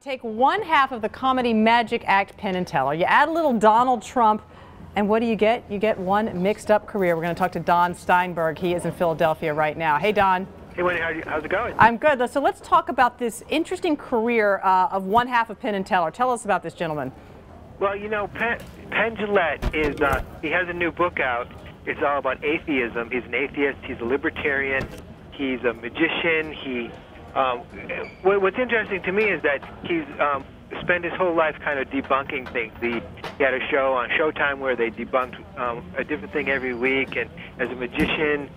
take one half of the comedy magic act Penn and Teller, you add a little Donald Trump, and what do you get? You get one mixed up career. We're going to talk to Don Steinberg. He is in Philadelphia right now. Hey, Don. Hey, Wendy, how's it going? I'm good. So let's talk about this interesting career of one half of Penn and Teller. Tell us about this gentleman. Well, you know, Penn Jillette is, he has a new book out. It's all about atheism. He's an atheist. He's a libertarian. He's a magician. What's interesting to me is that he's spent his whole life kind of debunking things. He had a show on Showtime where they debunked a different thing every week, and as a magician,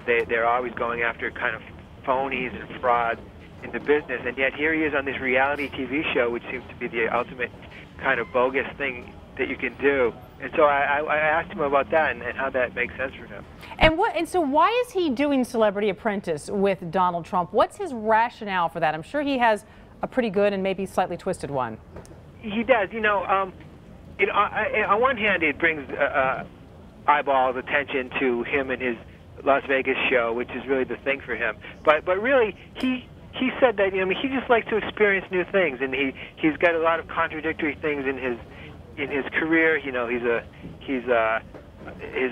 they're always going after kind of phonies and frauds in the business, and yet here he is on this reality TV show, which seems to be the ultimate kind of bogus thing that you can do. And so I asked him about that and how that makes sense for him. And so why is he doing Celebrity Apprentice with Donald Trump? What's his rationale for that? I'm sure he has a pretty good and maybe slightly twisted one. He does. You know, on one hand, it brings eyeballs attention to him and his Las Vegas show, which is really the thing for him. But really, he said that, you know, he just likes to experience new things, and he's got a lot of contradictory things in his career. You know, his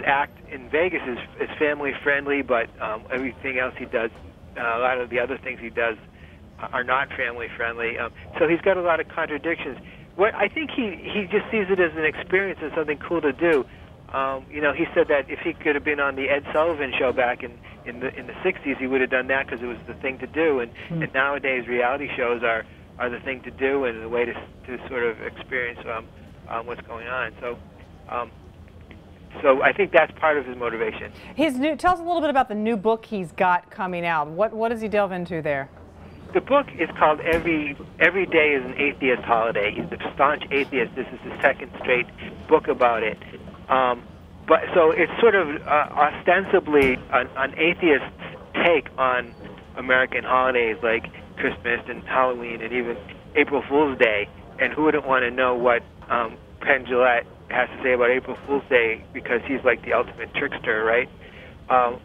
act in Vegas is family friendly, but everything else he does, a lot of the other things he does are not family friendly. So he's got a lot of contradictions. What I think he just sees it as an experience and something cool to do. You know, he said that if he could have been on the Ed Sullivan show back in the 60s, he would have done that because it was the thing to do. And nowadays, reality shows are the thing to do and the way to sort of experience what's going on. So I think that's part of his motivation. Tell us a little bit about the new book he's got coming out. What does he delve into there? The book is called Every Day is an Atheist Holiday. He's a staunch atheist. This is his second straight book about it. But so it's sort of ostensibly an atheist's take on American holidays like Christmas and Halloween and even April Fool's Day. And who wouldn't want to know what Penn Jillette has to say about April Fool's Day, because he's like the ultimate trickster, right?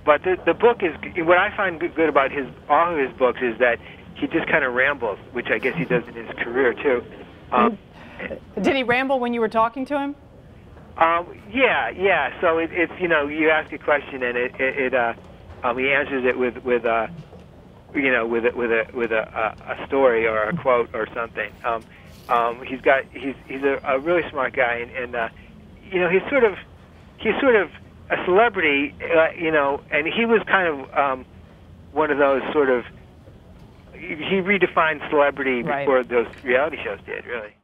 But the book is, what I find good about all of his books is that he just kind of rambles, which I guess he does in his career too. Did he ramble when you were talking to him? Yeah. So it's you know, you ask a question and he answers it with a story or a quote or something. He's a really smart guy, and you know, he's sort of a celebrity, you know, and he was kind of one of those sort of, he redefined celebrity before those reality shows did, really.